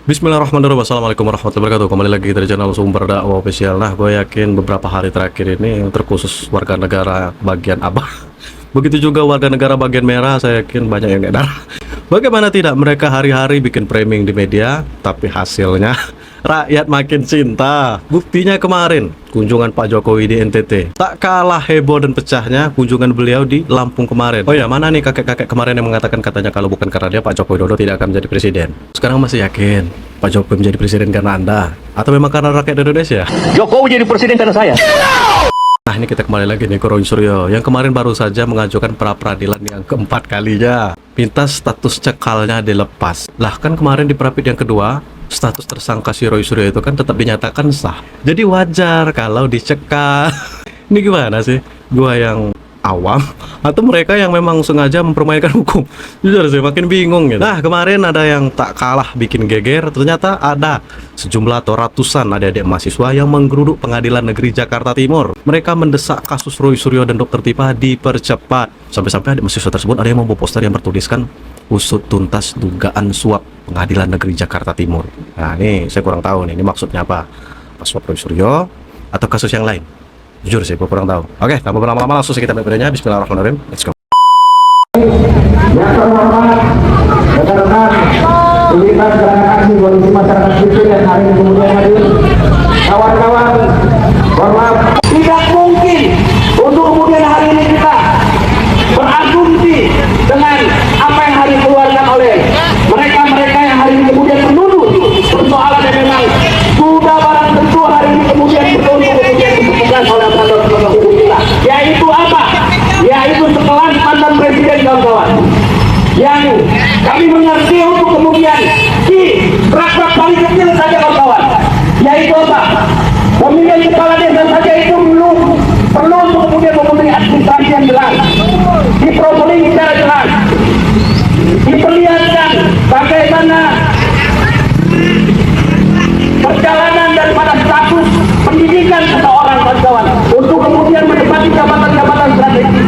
Bismillahirrahmanirrahim. Assalamualaikum warahmatullahi wabarakatuh. Kembali lagi di channel Sumber Dakwah Official. Nah, gue yakin beberapa hari terakhir ini, terkhusus warga negara bagian Abah, begitu juga warga negara bagian merah, saya yakin banyak yang gak darah. Bagaimana tidak, mereka hari-hari bikin framing di media, tapi hasilnya rakyat makin cinta. Buktinya kemarin kunjungan Pak Jokowi di NTT, tak kalah heboh dan pecahnya kunjungan beliau di Lampung kemarin. Oh ya, mana nih kakek-kakek kemarin yang mengatakan katanya kalau bukan karena dia Pak Joko Widodo tidak akan menjadi presiden. Sekarang masih yakin Pak Jokowi menjadi presiden karena Anda, atau memang karena rakyat Indonesia? Jokowi jadi presiden karena saya. Nah, ini kita kembali lagi nih ke Roy Suryo yang kemarin baru saja mengajukan pra peradilan yang keempat kalinya, minta status cekalnya dilepas. Lah kan kemarin di perapit yang kedua, status tersangka si Roy Suryo itu kan tetap dinyatakan sah. Jadi wajar kalau dicekal. Ini gimana sih? Gua yang awam atau mereka yang memang sengaja mempermainkan hukum? Jujur sih makin bingung gitu. Nah, kemarin ada yang tak kalah bikin geger. Ternyata ada sejumlah atau ratusan adik-adik mahasiswa yang menggeruduk Pengadilan Negeri Jakarta Timur. Mereka mendesak kasus Roy Suryo dan Dr. Tipa dipercepat. Sampai-sampai adik mahasiswa tersebut ada yang membawa poster yang bertuliskan usut tuntas dugaan suap Pengadilan Negeri Jakarta Timur. Nah, ini saya kurang tahu nih, ini maksudnya apa? Pas suap Roy Suryo atau kasus yang lain? Jujur sih, gue kurang tahu. Oke, tanpa berlama-lama langsung kita mulai videonya. Bismillahirrahmanirrahim. Let's go. Yang terhormat, rekan-rekan, terlibat dalam aksi koalisi masyarakat sipil yang hari ini kemudian hadir, kawan-kawan, mohon maaf, tidak mungkin untuk kemudian hari ini kita berasumsi dengan apa yang hari dikeluarkan oleh mereka-mereka yang hari ini kemudian menuduh persoalan yang memang sudah barang tentu hari ini kemudian ditentukan oleh aturan hukum kita, yaitu apa? Yaitu sekelas mantan presiden, kawan-kawan, yang kami mengerti untuk kemudian di rak-rak paling kecil saja, kawan-kawan, yaitu apa? Pemilihan kepala desa saja itu belum perlu untuk kemudian memenuhi administrasi yang jelas, dipromosi secara jelas, diperlihatkan bagaimana perjalanan daripada status pendidikan seseorang, kawan-kawan, untuk kemudian menempati jabatan-jabatan strategis.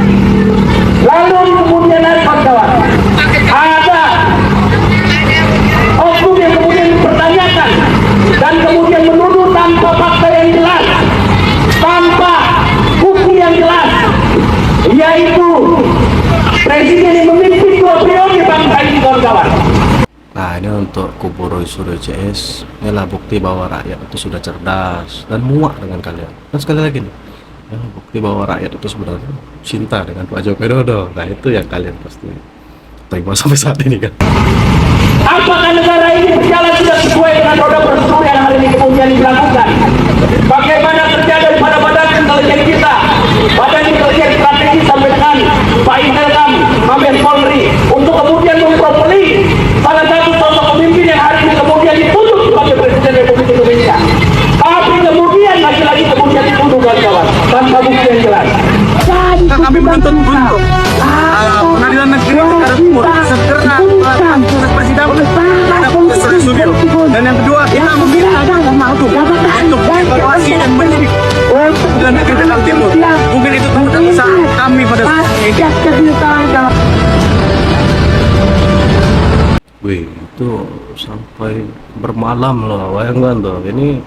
Lalu kemudian hari, kawan-kawan, ada oknum yang kemudian dipertanyakan dan kemudian menuduh tanpa fakta yang jelas, tanpa bukti yang jelas, yaitu presiden yang memimpin 2 periode bangsa ini, kawan-kawan. Nah, ini untuk kubu Roy Suryo CS. Inilah bukti bahwa rakyat itu sudah cerdas dan muak dengan kalian. Dan sekali lagi nih, ya, bukti bahwa rakyat itu sebenarnya cinta dengan Pak Joko Widodo. Nah, itu yang kalian pasti terima sampai saat ini kan. Apakah negara ini berjalan sudah sesuai dengan roda prosedur yang hari ini kemudian dilakukan? Bagaimana kerja daripada badan intelijen kita, badan intelijen strategi sampai dengan Pak Intelkam, Mabes Polri, untuk kemudian mempropeli salah satu sosok pemimpin yang hari ini kemudian dituduh sebagai Presiden Republik Indonesia. Tapi kemudian lagi-lagi kemudian dituduh, kawan-kawan, tanpa bukti yang jelas. Kami menuntut untuk Pengadilan Negeri Jakarta Timur segera melakukan proses persidangan terhadap Roy Suryo. Dan yang kedua, kita meminta untuk evaluasi dan menyidik Pengadilan Negeri Jakarta Timur. Mungkin itu kemudian usaha kami pada saat ini. Wih, itu sampai bermalam loh, bayangkan tuh. Ini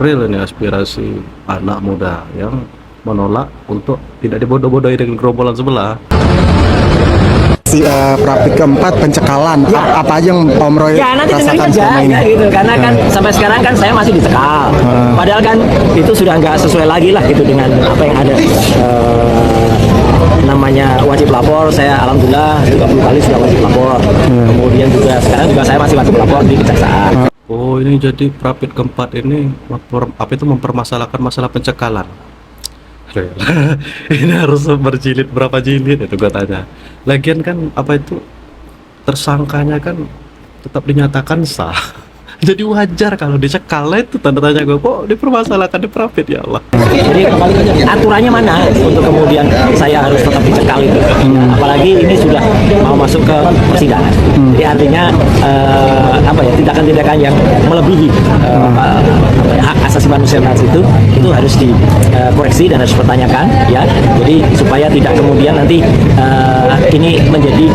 real ini aspirasi anak muda yang menolak untuk tidak dibodoh-bodohi dengan gerombolan sebelah. Perapit keempat pencekalan, apa aja yang Om Roy Ya nanti dengerin rasakan aja selama ini? ya, gitu. Karena kan sampai sekarang kan saya masih dicekal. Padahal kan itu sudah nggak sesuai lagi lah gitu dengan apa yang ada. Namanya wajib lapor, saya alhamdulillah 30 kali sudah wajib lapor. Kemudian juga sekarang juga saya masih wajib lapor di kejaksaan. Oh, ini jadi perapit keempat ini mempermasalahkan masalah pencekalan. Ini harus berjilid berapa jilid itu gua tanya. Lagian kan apa itu tersangkanya kan tetap dinyatakan sah. Jadi wajar kalau dicekal. Itu tanda tanya gue, kok dipermasalahkan di perapit, ya Allah. Jadi aturannya mana untuk kemudian saya harus tetap dicekal itu? Apalagi ini sudah mau masuk ke persidangan. Jadi artinya apa ya, tindakan-tindakan yang melebihi hak asasi manusia itu harus dikoreksi dan harus dipertanyakan ya. Jadi supaya tidak kemudian nanti ini menjadi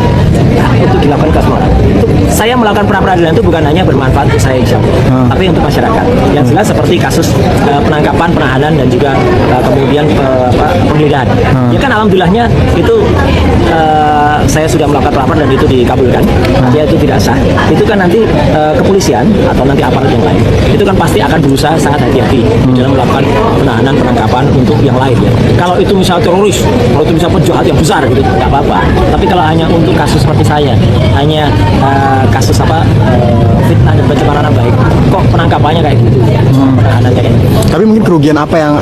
hak untuk dilakukan ke semua orang. Untuk saya melakukan pra-peradilan itu bukan hanya bermanfaat untuk saya insya Allah, tapi untuk masyarakat. Yang jelas seperti kasus penangkapan, penahanan dan juga kemudian penggeledahan. Ya kan alhamdulillahnya itu saya sudah melakukan pra-peradilan dan itu dikabulkan. Artinya itu tidak sah. Itu kan nanti kepolisian atau nanti aparat yang lain itu kan pasti akan berusaha sangat hati-hati dalam melakukan penahanan, penangkapan untuk yang lain ya. Kalau itu misal teroris, kalau itu misal penjahat yang besar gitu, nggak apa-apa. Tapi kalau hanya untuk kasus seperti saya, hanya kasus fitnah dan pencemaran nama baik, kok penangkapannya kayak gitu, penahanannya kayak gitu. Tapi mungkin kerugian apa yang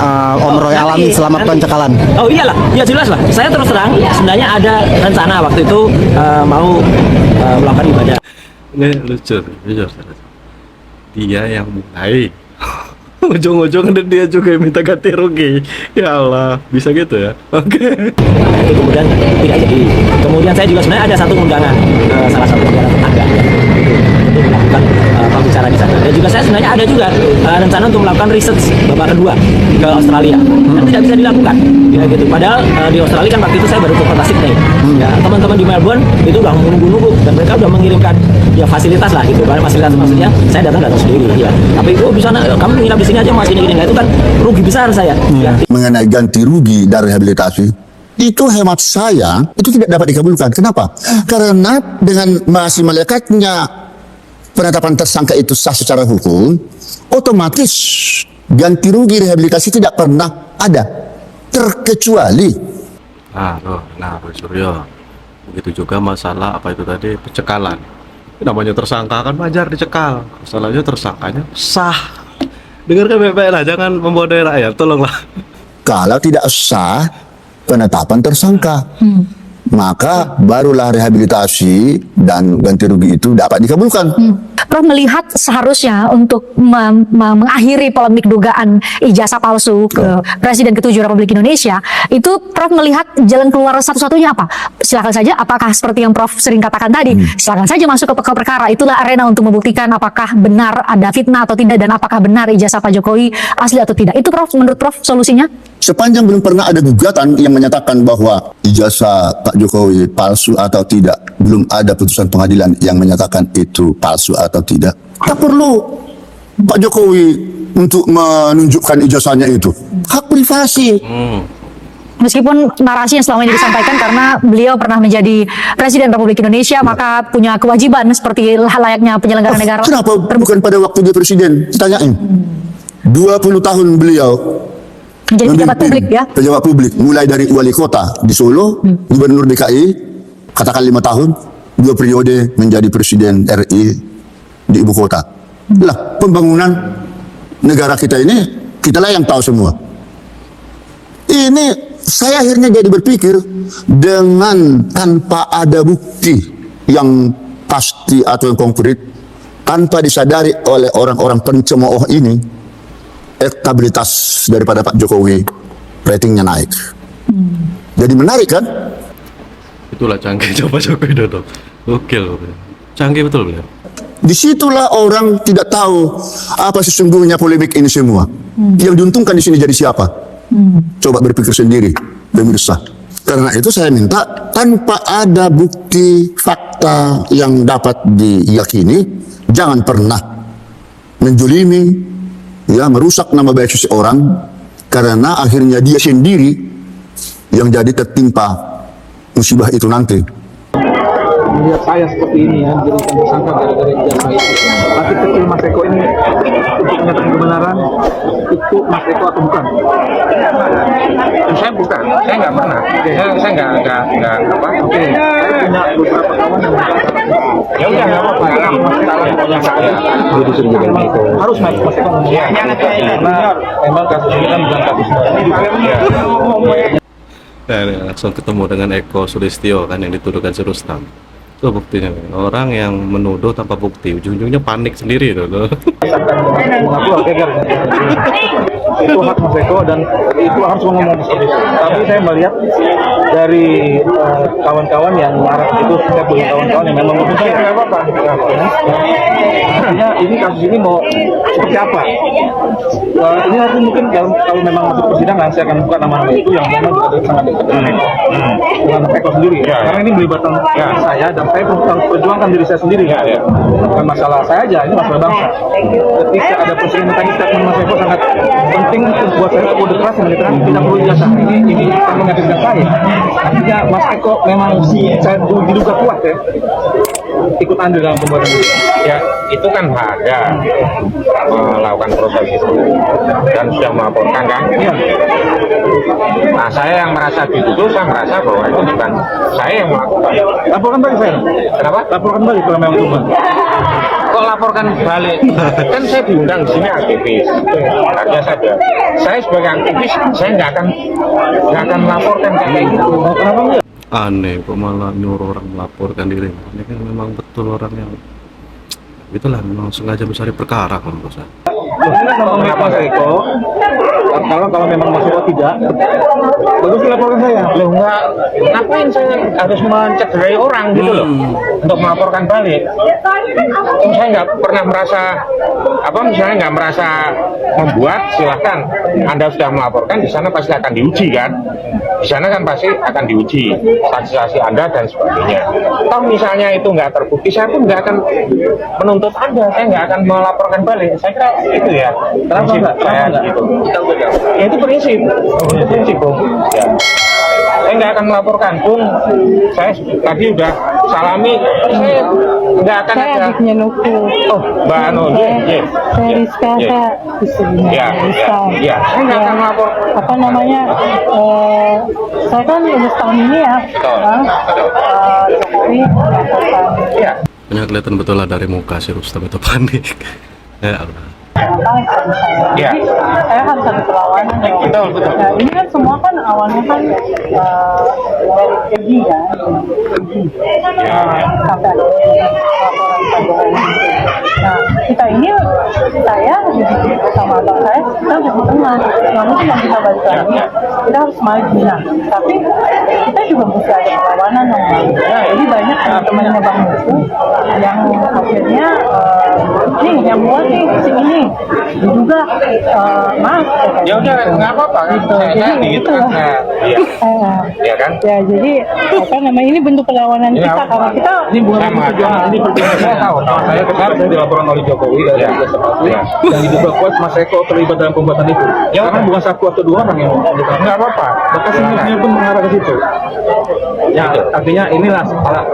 Om Roy alami selama pencekalan? Oh iyalah, ya jelas lah. Saya terus terang, sebenarnya ada rencana waktu itu mau melakukan ibadah. Ini lucu, jujur. Dia yang mulai. Ujung-ujung dia juga yang minta ganti rugi. Ya Allah, bisa gitu ya? Oke. Nah, itu kemudian tidak jadi. Kemudian saya juga sebenarnya ada satu undangan salah satu negara tetangga untuk melakukan pembicaraan di sana. Dan juga saya sebenarnya ada juga rencana untuk melakukan riset babak kedua ke Australia. Dan tidak bisa dilakukan. Ya gitu. Padahal di Australia kan waktu itu saya baru ke kota Sydney. Ya, teman-teman di Melbourne itu udah menunggu-nunggu dan mereka udah mengirimkan ya fasilitas lah gitu. Fasilitas maksudnya saya datang sendiri ya. Tapi bisa kamu nginap di sini aja mas gini-gini. Nah, itu kan rugi besar saya. Ya. Mengenai ganti rugi dari rehabilitasi, itu hemat saya itu tidak dapat dikabulkan. Kenapa? Karena dengan masih melekatnya penetapan tersangka itu sah secara hukum, otomatis ganti rugi rehabilitasi tidak pernah ada, terkecuali Nah, Roy Suryo. Begitu juga masalah apa itu tadi pencekalan. Namanya tersangka kan wajar dicekal. Masalahnya tersangkanya sah. Dengarkan baik-baik lah, jangan membodohi rakyat, tolonglah. kalau tidak sah penetapan tersangka, maka barulah rehabilitasi dan ganti rugi itu dapat dikabulkan. Prof melihat seharusnya untuk mengakhiri polemik dugaan ijazah palsu ke Presiden ke-7 Republik Indonesia, itu Prof melihat jalan keluar satu-satunya apa? Silakan saja, apakah seperti yang Prof sering katakan tadi, silakan saja masuk ke perkara, itulah arena untuk membuktikan apakah benar ada fitnah atau tidak, dan apakah benar ijazah Pak Jokowi asli atau tidak. Itu Prof, menurut Prof solusinya? Sepanjang belum pernah ada gugatan yang menyatakan bahwa ijazah Pak Jokowi palsu atau tidak, belum ada putusan pengadilan yang menyatakan itu palsu atau tidak, tak perlu Pak Jokowi untuk menunjukkan ijazahnya itu. Hak privasi. Meskipun narasi yang selama ini disampaikan karena beliau pernah menjadi Presiden Republik Indonesia, maka punya kewajiban seperti layaknya penyelenggara negara. Kenapa bukan pada waktu dia presiden? Tanyain. 20 tahun beliau Menjadi pejabat publik ya. Pejabat publik, mulai dari wali kota di Solo, gubernur DKI, katakan 5 tahun, 2 periode menjadi presiden RI di ibu kota. Lah, pembangunan negara kita ini, kitalah yang tahu semua. Ini saya akhirnya jadi berpikir, dengan tanpa ada bukti yang pasti atau yang konkret, tanpa disadari oleh orang-orang pencemooh ini, elektabilitas daripada Pak Jokowi ratingnya naik. Jadi menarik kan? Itulah canggih coba Jokowi Dodo. Gokil. Canggih betul beliau. Disitulah orang tidak tahu apa sesungguhnya polemik ini semua. Yang diuntungkan di sini jadi siapa? Coba berpikir sendiri, pemirsa. Karena itu saya minta, tanpa ada bukti fakta yang dapat diyakini, jangan pernah menjolimi, ya, merusak nama baik seseorang, karena akhirnya dia sendiri yang jadi tertimpa musibah itu nanti. Melihat saya seperti ini ya, dijadikan tersangka gara-gara ijazah itu. Tapi kecil Mas Eko ini untuk menyatakan kebenaran itu Mas Eko atau bukan? Saya bukan, saya nggak pernah. Saya nggak apa. Oke, saya punya beberapa kawan yang mengatakan Ya udah nggak apa-apa. Itu masalah yang saya. jadi suruh jaga Mas Eko. Harus Mas Eko ngomong. Memang kasus ini kan bukan kasus Nah, ini langsung ketemu dengan Eko Sulistyo kan yang dituduhkan si Rustam. Tuh buktinya nih. Orang yang menuduh tanpa bukti ujung-ujungnya panik sendiri tuh. mengaku geger. Itu hak Mas Eko dan itu harus ngomong seperti itu. Tapi saya melihat dari kawan-kawan yang marah itu, saya punya kawan-kawan yang memang menurut saya artinya ini kasus ini mau seperti apa? Ini nanti mungkin kalau memang masuk persidangan saya akan buka nama-nama itu yang memang juga sangat dekat dengan Eko, dengan Eko sendiri. Karena ini melibatkan saya dan saya perjuangkan diri saya sendiri. Bukan masalah saya aja, ini masalah bangsa. Ketika ada presiden tadi statement Mas Eko sangat penting buat saya untuk demokrasi menyatakan tidak perlu ijazah. Ini akan mengagetkan saya. Artinya Mas Eko memang saya diduga kuat ya ikut andil dalam pembuatan itu. Ya, itu kan ada melakukan proses itu dan sudah melaporkan kan. Nah, saya yang merasa dituduh, saya merasa bahwa itu bukan saya yang melakukan. Laporkan balik saya. Kenapa? Laporkan balik kalau memang itu. Kok laporkan balik? Kan saya diundang di sini aktivis. Artinya saya sebagai aktivis, saya nggak akan melaporkan kayak gitu. Kenapa enggak? Aneh kok malah nyuruh orang melaporkan diri. Ini kan memang betul orang yang itulah memang sengaja mencari perkara kan bos. Ini ngomongin Mas Eko, kalau memang Mas Eko tidak, bagus dilaporkan saya. Loh enggak, ngapain saya harus mencederai orang gitu loh untuk melaporkan balik? Saya nggak pernah merasa misalnya nggak merasa membuat, silahkan Anda sudah melaporkan, di sana pasti akan diuji kan, di sana kan pasti akan diuji saksi-saksi Anda dan sebagainya. Toh misalnya itu nggak terbukti, saya pun nggak akan menuntut Anda, saya nggak akan melaporkan balik. Saya kira itu ya. Kenapa enggak? Saya gitu. Ya itu prinsip, Bung. Ya. Saya nggak akan melaporkan, Bung. Saya tadi udah salami, saya nggak akan Saya ada. adiknya Nuku. Oh, Mbak Anu, Saya Rizka, saya istrinya Rizka. Saya nggak akan melapor. Apa namanya? Saya kan lulus tahun ini ya. Jokowi melaporkan. Ya. Punya kelihatan betul lah dari muka si Rustam itu panik. Ya Allah. Ya. Jadi saya harus ada perlawanan. Betul. Nah, ini kan semua kan awalnya kan dari Egi ya. Sampai ada laporan pajak. Nah, kita ini saya sama abang saya kita harus di tengah. Nggak mungkin yang kita balik lagi. Kita harus maju. Nah, tapi kita juga mesti ada perlawanan dong. Nah, jadi banyak teman-temannya Bang Nuku yang akhirnya nih yang buat nih si ini juga maaf Ya udah nggak apa-apa kan. Saya gitu kan. Iya. Iya kan. ya jadi apa namanya ini bentuk perlawanan Ini kita apa? karena kita Ini bukan Saya perjuangan, ini perjuangan saya tahu. Saya kemarin saya dilaporkan oleh Jokowi dari Liga Sepatu yang diduga kuat Mas Eko terlibat dalam pembuatan itu. Karena bukan satu atau dua orang yang melakukan. Nggak apa-apa. Maka sinyalnya pun mengarah ke situ. Ya, artinya inilah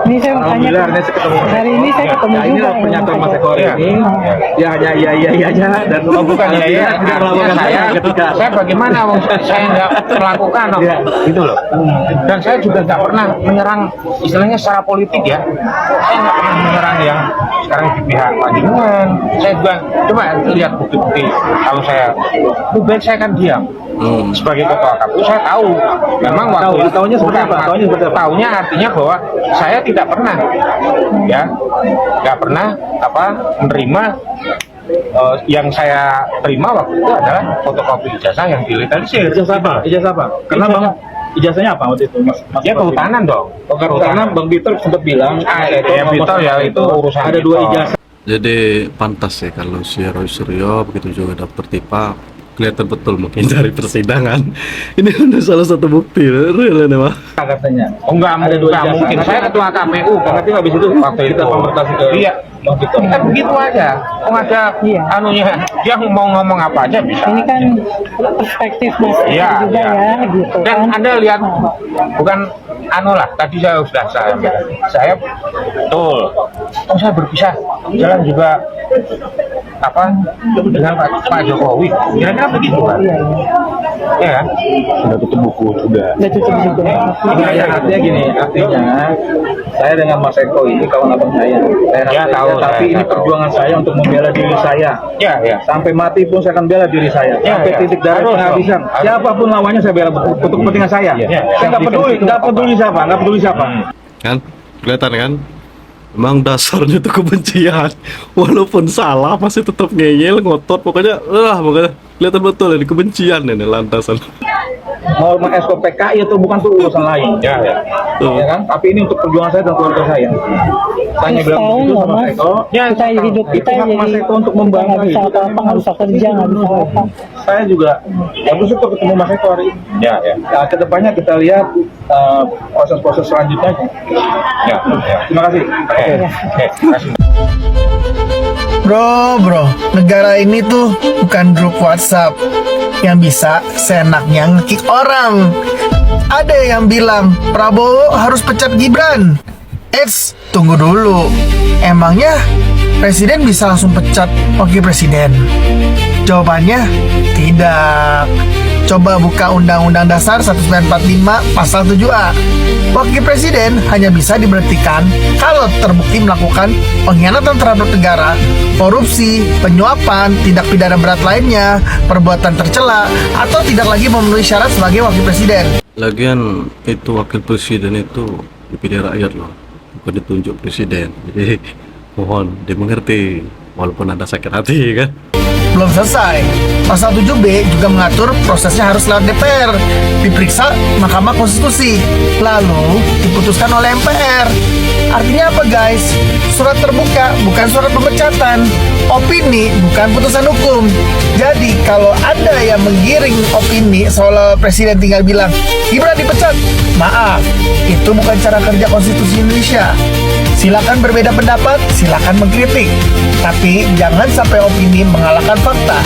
ini saya alhamdulillah bertanya hari ini saya ketemu. hari ini saya ketemu Ya, juga inilah dengan pernyataan Mas Eko hari Iya. ini. Ya hanya iya aja dan Bukan ya, tidak melaporkan saya ketika bagaimana wong saya nggak melakukan gitu loh. Dan saya juga nggak pernah menyerang istilahnya secara politik ya. Saya nggak pernah menyerang yang sekarang di pihak Pak Dinungan. Saya juga coba lihat bukti-bukti. Kalau saya lebih baik saya kan diam. Sebagai ketua KPU saya tahu memang waktu itu Taunya seperti apa? Taunya seperti apa? Taunya artinya bahwa saya tidak pernah ya nggak pernah menerima yang saya terima waktu itu adalah fotokopi ijazah yang dilegalisir. Ijazah apa? Ijazah apa? Karena Bang ijazahnya apa waktu itu Mas? Ya kehutanan dong. Karena Bang Bitter sempat bilang Ya Bitter ya itu urusan ada dua Bitter. ijazah. Jadi pantas ya kalau si Roy Suryo begitu juga Dr. Tipa kelihatan betul mungkin dari persidangan. Ini udah salah satu bukti real ini mah. Katanya. Oh enggak, Ada dua enggak ijazah. mungkin. Saya ketua KPU Karena itu habis itu waktu itu. kita konfrontasi ke Iya. Bang Bitter. Kan begitu aja. Oh ada anunya dia mau ngomong apa aja bisa. ini kan perspektif Mas Iya, juga iya. ya gitu Dan kan. Anda lihat bukan tadi saya sudah saya betul. Oh saya berpisah jalan juga dengan Pak Jokowi. Kira-kira begitu Pak. Ya kan? Sudah tutup buku sudah. Udah tutup juga. Artinya gini, saya dengan Mas Eko ini kawan abang saya. Ya, tahu, tapi saya ini tahu. perjuangan saya untuk membela diri saya. Ya. Sampai mati pun saya akan bela diri saya. Ya, Sampai ya. titik darah Harus penghabisan. dong. Harus. Siapapun lawannya saya bela untuk kepentingan saya. Ya. Saya nggak peduli siapa. Kan kelihatan kan Emang dasarnya tuh kebencian, walaupun salah masih tetap ngeyel, ngotot, pokoknya kelihatan betul ini kebencian ini lantasan. Mau SK PKI itu bukan tuh urusan lain, ya kan? Tapi ini untuk perjuangan saya dan keluarga saya. Tanya bilang begitu sama Mas Eko. Ya, kita hidup itu kita hak jadi Mas Eko untuk membangga nggak bisa hidup. apa-apa, nggak bisa kerja, nggak bisa apa. Saya juga ya bersyukur ketemu Mas Eko hari ini. Ya. Nah, kedepannya kita lihat proses-proses selanjutnya. Ya. Terima kasih. Oke. Terima kasih. Bro, negara ini tuh bukan grup WhatsApp yang bisa seenaknya nge-kick orang. Ada yang bilang Prabowo harus pecat Gibran. Tunggu dulu. Emangnya presiden bisa langsung pecat wakil presiden? Jawabannya tidak. Coba buka Undang-Undang Dasar 1945 Pasal 7A. Wakil presiden hanya bisa diberhentikan kalau terbukti melakukan pengkhianatan terhadap negara, korupsi, penyuapan, tindak pidana berat lainnya, perbuatan tercela, atau tidak lagi memenuhi syarat sebagai wakil presiden. Lagian itu wakil presiden itu dipilih rakyat loh, bukan ditunjuk presiden. Jadi mohon dimengerti, walaupun Anda sakit hati kan. Belum selesai. Pasal 7B juga mengatur prosesnya harus lewat DPR, diperiksa Mahkamah Konstitusi, lalu diputuskan oleh MPR. Artinya apa guys? Surat terbuka bukan surat pemecatan, opini bukan putusan hukum. Jadi kalau ada yang menggiring opini seolah presiden tinggal bilang Gibran dipecat, maaf, itu bukan cara kerja konstitusi Indonesia. Silakan berbeda pendapat, silakan mengkritik, tapi jangan sampai opini mengalahkan fakta.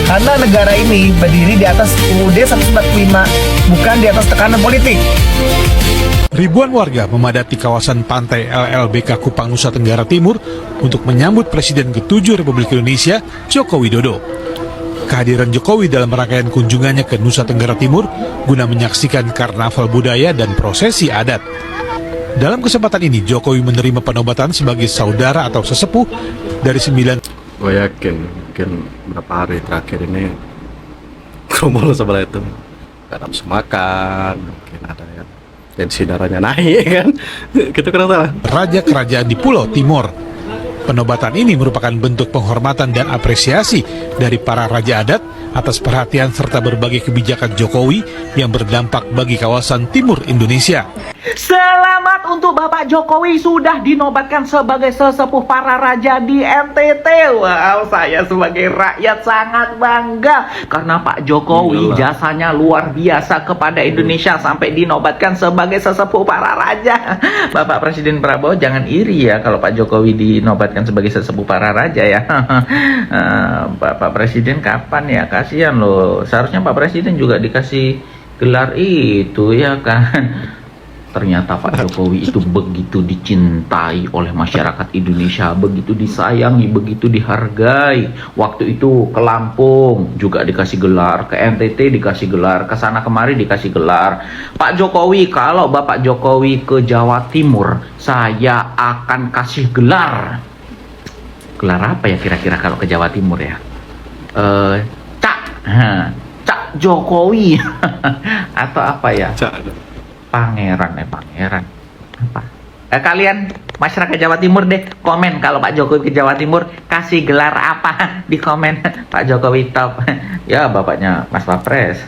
Karena negara ini berdiri di atas UUD 145, bukan di atas tekanan politik. Ribuan warga memadati kawasan pantai LLBK Kupang, Nusa Tenggara Timur untuk menyambut Presiden ke-7 Republik Indonesia, Joko Widodo. Kehadiran Jokowi dalam rangkaian kunjungannya ke Nusa Tenggara Timur guna menyaksikan karnaval budaya dan prosesi adat. Dalam kesempatan ini, Jokowi menerima penobatan sebagai saudara atau sesepuh dari 9. Gue yakin mungkin berapa hari terakhir ini kerumunan sebelah itu gak nafsu makan, mungkin ada yang tensi darahnya naik kan. Kita kurang tahu. Raja kerajaan di Pulau Timur. Penobatan ini merupakan bentuk penghormatan dan apresiasi dari para raja adat atas perhatian serta berbagai kebijakan Jokowi yang berdampak bagi kawasan timur Indonesia. Selamat untuk Bapak Jokowi sudah dinobatkan sebagai sesepuh para raja di NTT. Wow, saya sebagai rakyat sangat bangga karena Pak Jokowi jasanya luar biasa kepada Indonesia sampai dinobatkan sebagai sesepuh para raja. Bapak Presiden Prabowo jangan iri ya kalau Pak Jokowi dinobatkan sebagai sesepuh para raja ya. Bapak Presiden kapan ya? Kasihan loh. Seharusnya Pak Presiden juga dikasih gelar itu ya kan. Ternyata Pak Jokowi itu begitu dicintai oleh masyarakat Indonesia, begitu disayangi, begitu dihargai. Waktu itu ke Lampung juga dikasih gelar, ke NTT dikasih gelar, ke sana kemari dikasih gelar. Pak Jokowi, kalau Bapak Jokowi ke Jawa Timur, saya akan kasih gelar. Gelar apa ya kira-kira kalau ke Jawa Timur ya? Cak Jokowi atau apa ya? Pangeran apa? Kalian masyarakat Jawa Timur deh komen kalau Pak Jokowi ke Jawa Timur kasih gelar apa di komen. Pak Jokowi top. Ya bapaknya Mas Wapres.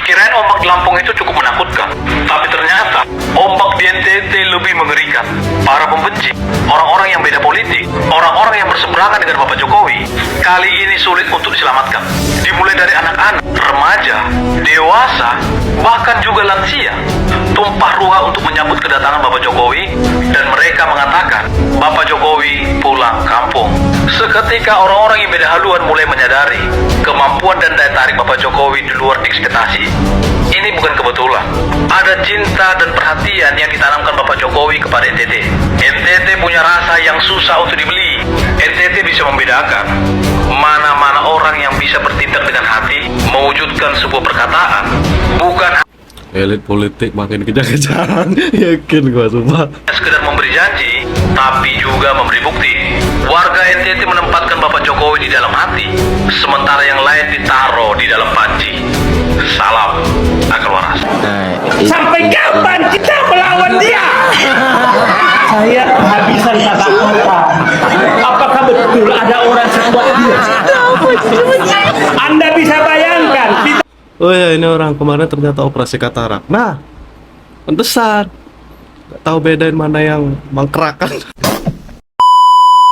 Kirain ombak di Lampung itu cukup menakutkan, tapi ternyata ombak di NTT lebih mengerikan. Para pembenci, orang-orang yang beda politik, orang-orang yang berseberangan dengan Bapak Jokowi, kali ini sulit untuk diselamatkan. Dimulai dari anak-anak, remaja, dewasa, bahkan juga lansia, tumpah ruah untuk menyambut kedatangan Bapak Jokowi, dan mereka mengatakan, Bapak Jokowi pulang kampung. Seketika orang-orang yang beda haluan mulai menyadari kemampuan dan daya tarik Bapak Jokowi di luar ekspektasi. Ini bukan kebetulan. Ada cinta dan perhatian yang ditanamkan Bapak Jokowi kepada NTT. NTT punya rasa yang susah untuk dibeli. NTT bisa membedakan mana-mana orang yang bisa bertindak dengan hati, mewujudkan sebuah perkataan, bukan elit politik makin kejar-kejaran. Yakin gua sumpah. sekedar memberi janji, tapi juga memberi bukti. Warga NTT menempatkan Bapak Jokowi di dalam hati, sementara yang lain ditaruh di dalam panci. Salam akal waras. Sampai kapan kita melawan dia? Saya kehabisan kata-kata. Apakah betul ada orang sekuat dia? Anda bisa bayangkan. Oh ya, ini orang kemarin ternyata operasi katarak. Nah, pantesan nggak tahu bedain mana yang mangkerakan.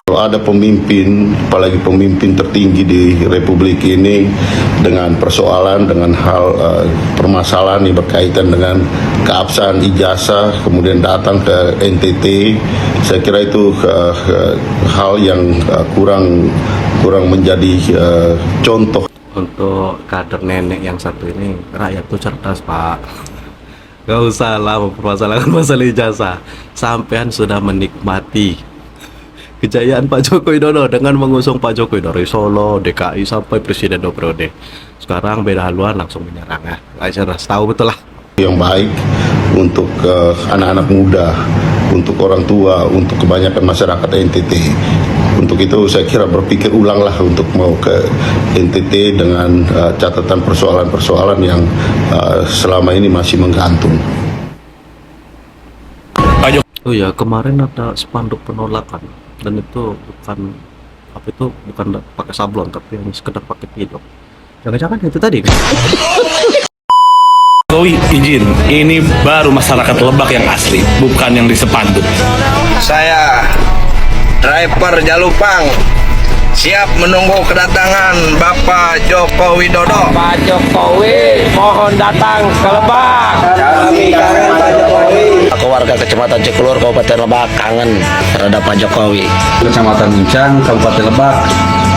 Kalau ada pemimpin, apalagi pemimpin tertinggi di Republik ini dengan persoalan, dengan hal permasalahan yang berkaitan dengan keabsahan ijazah, kemudian datang ke NTT, saya kira itu hal yang kurang menjadi contoh. Untuk kader nenek yang satu ini, rakyat tuh cerdas, Pak. Gak usah lah mempermasalahkan masalah ijazah. Sampean sudah menikmati kejayaan Pak Joko Widodo dengan mengusung Pak Joko Widodo dari Solo, DKI sampai Presiden 2 periode. Sekarang beda haluan langsung menyerang ya. Gak cerdas, tahu betul lah. Yang baik untuk anak-anak muda, untuk orang tua, untuk kebanyakan masyarakat NTT. Untuk itu saya kira berpikir ulanglah untuk mau ke NTT dengan catatan persoalan-persoalan yang selama ini masih menggantung. Oh ya, kemarin ada spanduk penolakan dan itu bukan pakai sablon tapi yang sekedar pakai pilok. Jangan-jangan itu tadi. Jokowi izin, ini baru masyarakat Lebak yang asli, bukan yang di spanduk. Saya driver Jalupang siap menunggu kedatangan Bapak Joko Widodo. Pak Jokowi mohon datang ke Lebak. Kami kangen Pak Jokowi. Aku warga Kecamatan Cikulur, Kabupaten Lebak, kangen terhadap Pak Jokowi. Kecamatan Bincang, Kabupaten Lebak,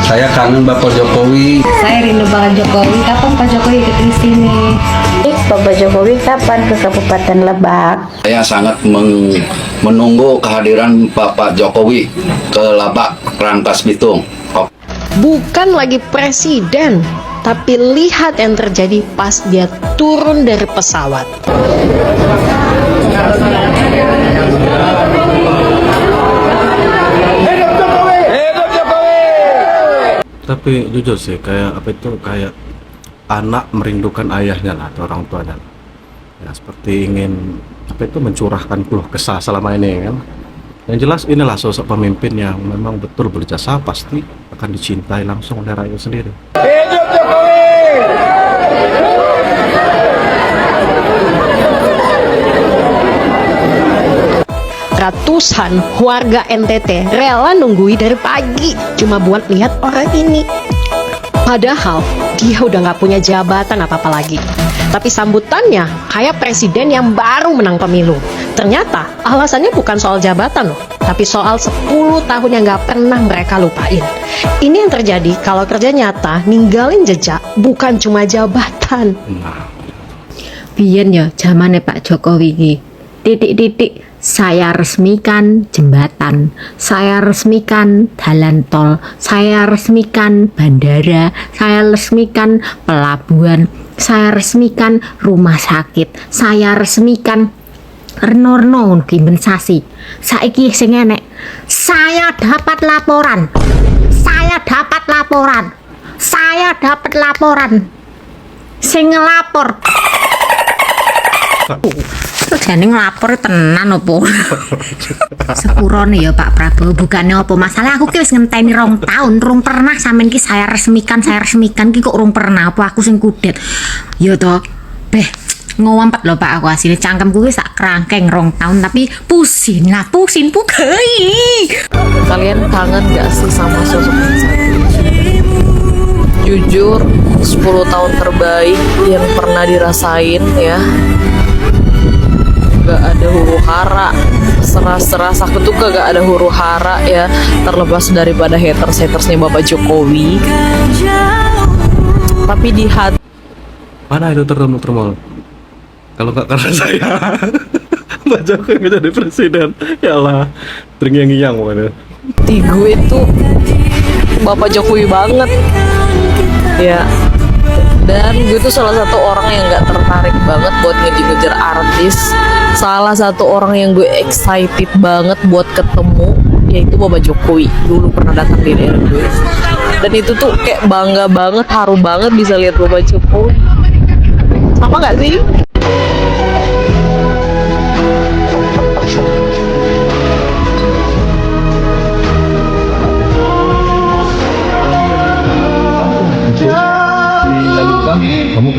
saya kangen Bapak Jokowi. Saya rindu banget Jokowi. Kapan Pak Jokowi ke sini? Bapak Jokowi kapan ke Kabupaten Lebak? Saya sangat menunggu kehadiran Bapak Jokowi ke Lebak, Rangkas Bitung. Bukan lagi presiden, tapi lihat yang terjadi pas dia turun dari pesawat. Tapi jujur sih, kayak anak merindukan ayahnya lah atau orang tuanya. Ya seperti ingin mencurahkan keluh kesah selama ini kan. Yang jelas inilah sosok pemimpin yang memang betul berjasa, pasti akan dicintai langsung oleh rakyat sendiri. Hidup Jokowi! Ratusan warga NTT rela nunggui dari pagi cuma buat lihat orang ini. Padahal dia udah nggak punya jabatan apa-apa lagi. Tapi sambutannya kayak presiden yang baru menang pemilu. Ternyata alasannya bukan soal jabatan loh, tapi soal 10 tahun yang nggak pernah mereka lupain. Ini yang terjadi kalau kerja nyata, ninggalin jejak, bukan cuma jabatan. Biyen ya zamane Pak Jokowi iki. Titik-titik saya resmikan jembatan, saya resmikan jalan tol, saya resmikan bandara, saya resmikan pelabuhan, saya resmikan rumah sakit, saya resmikan Renorno kompensasi. Saiki sing enek, saya dapat laporan, sing ngelapor. Jane ngelapor tenan opo? Sepurone ya Pak Prabowo, bukannya opo masalah aku ki wis ngenteni 2 tahun, rung pernah sampean ki saya resmikan ki kok rung pernah apa aku sing kudet. Ya toh, beh ngowampet lho Pak aku asline cangkemku wis sak kerangkeng 2 tahun tapi pusing pugei. Kalian kangen gak sih sama sosok yang satu? Jujur, 10 tahun terbaik yang pernah dirasain ya. Gak ada huru hara, seras aku tuh gak ada huru hara ya, terlepas daripada hatersnya Bapak Jokowi. Tapi di hati mana itu termal kalau nggak karena saya Pak Jokowi menjadi presiden, ya Allah, terngiang-ngiang pokoknya. gue tuh Bapak Jokowi banget ya. Dan gue tuh salah satu orang yang gak tertarik banget buat ngejar-ngejar artis. Salah satu orang yang gue excited banget buat ketemu yaitu Bapak Jokowi. Dulu pernah datang di daerah gue. Dan itu tuh kayak bangga banget, haru banget bisa lihat Bapak Jokowi. Sama gak sih? Kamu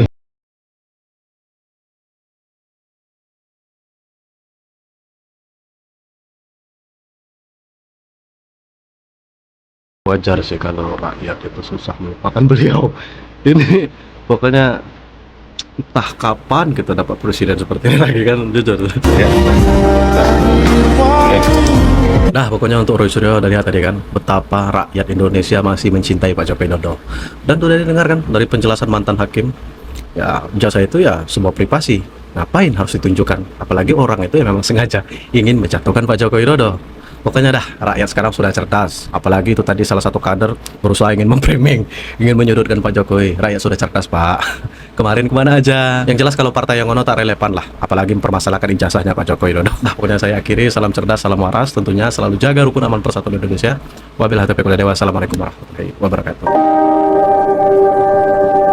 wajar sih kalau rakyat itu susah melupakan beliau. Ini pokoknya entah kapan kita dapat presiden seperti ini lagi kan, jujur. Ya. Nah, pokoknya untuk Roy Suryo udah lihat tadi kan betapa rakyat Indonesia masih mencintai Pak Joko Widodo. Dan sudah didengarkan dari penjelasan mantan hakim, ya jasa itu ya sebuah privasi. Ngapain harus ditunjukkan? Apalagi orang itu yang memang sengaja ingin menjatuhkan Pak Joko Widodo. Pokoknya dah, rakyat sekarang sudah cerdas. Apalagi itu tadi salah satu kader berusaha ingin memframing, ingin menyudutkan Pak Jokowi. Rakyat sudah cerdas, Pak. Kemarin kemana aja? Yang jelas kalau partai yang ngono tak relevan lah. Apalagi mempermasalahkan ijazahnya Pak Jokowi Widodo. Nah, pokoknya saya akhiri. Salam cerdas, salam waras. Tentunya selalu jaga rukun aman persatuan Indonesia. Wabillahi taufiq wal hidayah. Wassalamualaikum warahmatullahi wabarakatuh.